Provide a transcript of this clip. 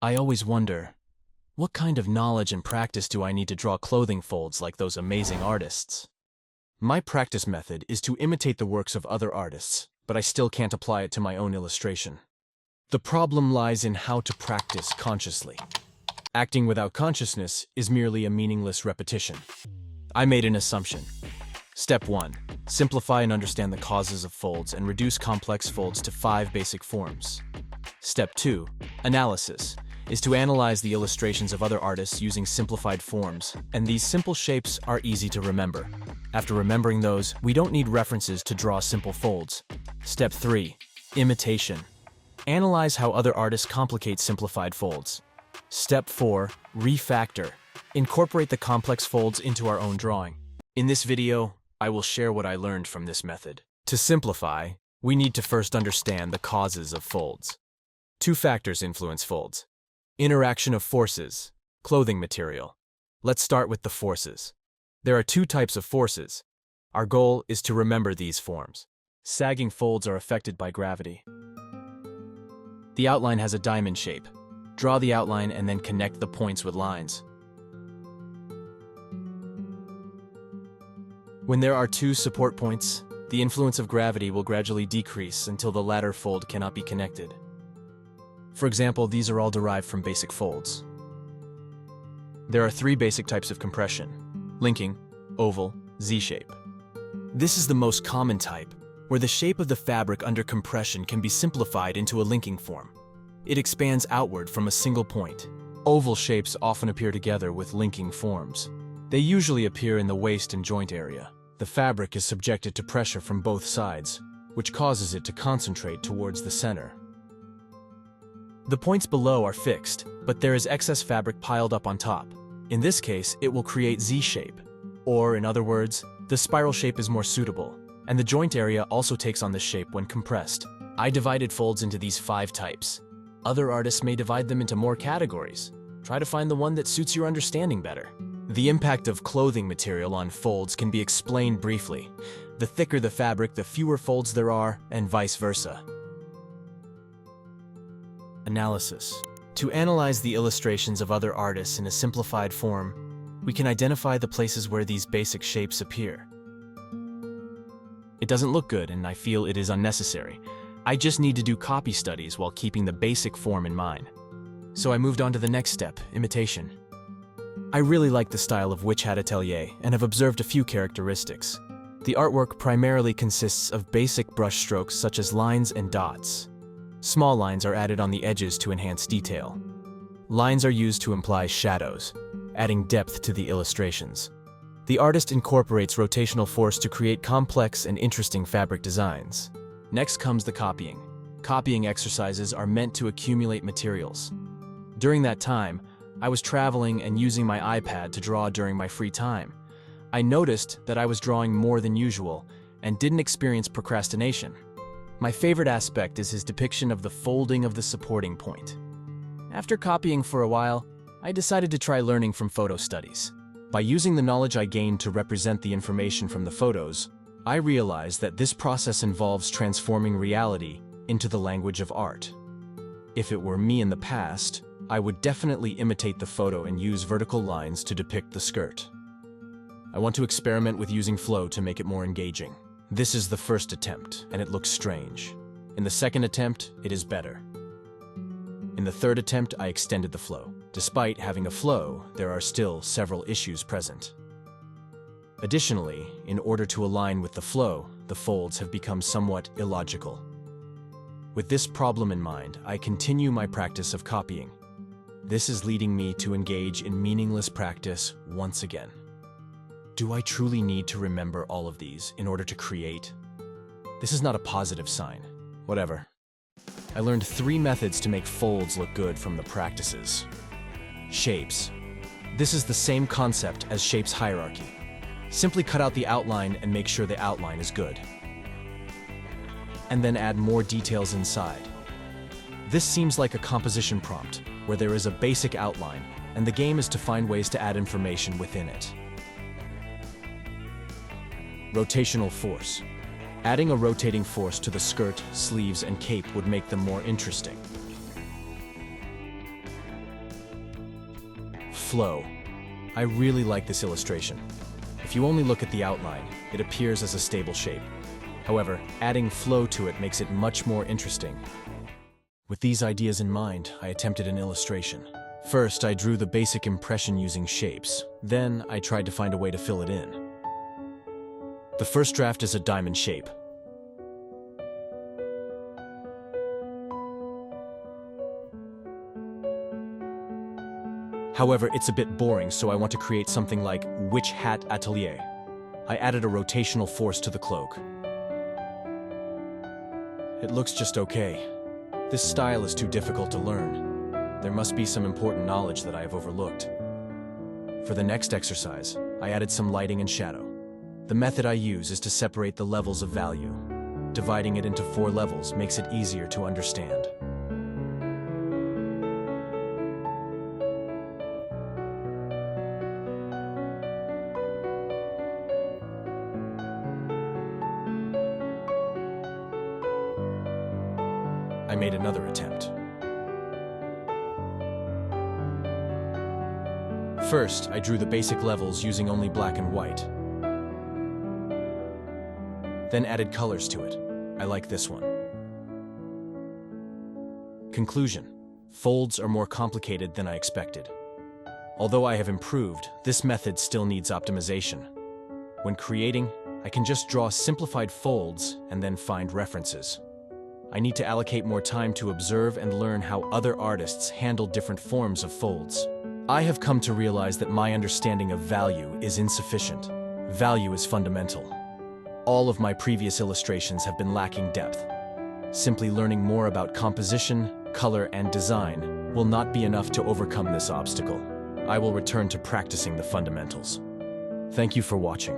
I always wonder, what kind of knowledge and practice do I need to draw clothing folds like those amazing artists? My practice method is to imitate the works of other artists, but I still can't apply it to my own illustration. The problem lies in how to practice consciously. Acting without consciousness is merely a meaningless repetition. I made an assumption. Step 1. Simplify and understand the causes of folds and reduce complex folds to 5 basic forms. Step 2. Analysis is to analyze the illustrations of other artists using simplified forms, and these simple shapes are easy to remember. After remembering those, we don't need references to draw simple folds. Step 3. Imitation. Analyze how other artists complicate simplified folds. Step 4. Refactor. Incorporate the complex folds into our own drawing. In this video, I will share what I learned from this method. To simplify, we need to first understand the causes of folds. 2 factors influence folds. Interaction of forces, clothing material. Let's start with the forces. There are 2 types of forces. Our goal is to remember these forms. Sagging folds are affected by gravity. The outline has a diamond shape. Draw the outline and then connect the points with lines. When there are 2 support points, the influence of gravity will gradually decrease until the latter fold cannot be connected. For example, these are all derived from basic folds. There are 3 basic types of compression: linking, oval, Z-shape. This is the most common type, where the shape of the fabric under compression can be simplified into a linking form. It expands outward from a single point. Oval shapes often appear together with linking forms. They usually appear in the waist and joint area. The fabric is subjected to pressure from both sides, which causes it to concentrate towards the center. The points below are fixed, but there is excess fabric piled up on top. In this case, it will create Z-shape. Or, in other words, the spiral shape is more suitable, and the joint area also takes on this shape when compressed. I divided folds into these 5 types. Other artists may divide them into more categories. Try to find the one that suits your understanding better. The impact of clothing material on folds can be explained briefly. The thicker the fabric, the fewer folds there are, and vice versa. Analysis. To analyze the illustrations of other artists in a simplified form, we can identify the places where these basic shapes appear. It doesn't look good, and I feel it is unnecessary. I just need to do copy studies while keeping the basic form in mind. So I moved on to the next step, imitation. I really like the style of Witch Hat Atelier and have observed a few characteristics. The artwork primarily consists of basic brush strokes such as lines and dots. Small lines are added on the edges to enhance detail. Lines are used to imply shadows, adding depth to the illustrations. The artist incorporates rotational force to create complex and interesting fabric designs. Next comes the copying. Copying exercises are meant to accumulate materials. During that time, I was traveling and using my iPad to draw during my free time. I noticed that I was drawing more than usual and didn't experience procrastination. My favorite aspect is his depiction of the folding of the supporting point. After copying for a while, I decided to try learning from photo studies. By using the knowledge I gained to represent the information from the photos, I realized that this process involves transforming reality into the language of art. If it were me in the past, I would definitely imitate the photo and use vertical lines to depict the skirt. I want to experiment with using flow to make it more engaging. This is the first attempt, and it looks strange. In the second attempt, it is better. In the third attempt, I extended the flow. Despite having a flow, there are still several issues present. Additionally, in order to align with the flow, the folds have become somewhat illogical. With this problem in mind, I continue my practice of copying. This is leading me to engage in meaningless practice once again. Do I truly need to remember all of these in order to create? This is not a positive sign. Whatever. I learned 3 methods to make folds look good from the practices. Shapes. This is the same concept as shapes hierarchy. Simply cut out the outline and make sure the outline is good. And then add more details inside. This seems like a composition prompt, where there is a basic outline, and the game is to find ways to add information within it. Rotational force. Adding a rotating force to the skirt, sleeves, and cape would make them more interesting. Flow. I really like this illustration. If you only look at the outline, it appears as a stable shape. However, adding flow to it makes it much more interesting. With these ideas in mind, I attempted an illustration. First, I drew the basic impression using shapes. Then, I tried to find a way to fill it in. The first draft is a diamond shape. However, it's a bit boring, so I want to create something like Witch Hat Atelier. I added a rotational force to the cloak. It looks just okay. This style is too difficult to learn. There must be some important knowledge that I have overlooked. For the next exercise, I added some lighting and shadow. The method I use is to separate the levels of value. Dividing it into 4 levels makes it easier to understand. I made another attempt. First, I drew the basic levels using only black and white. Then added colors to it. I like this one. Conclusion. Folds are more complicated than I expected. Although I have improved, this method still needs optimization. When creating, I can just draw simplified folds and then find references. I need to allocate more time to observe and learn how other artists handle different forms of folds. I have come to realize that my understanding of value is insufficient. Value is fundamental. All of my previous illustrations have been lacking depth. Simply learning more about composition, color, and design will not be enough to overcome this obstacle. I will return to practicing the fundamentals. Thank you for watching.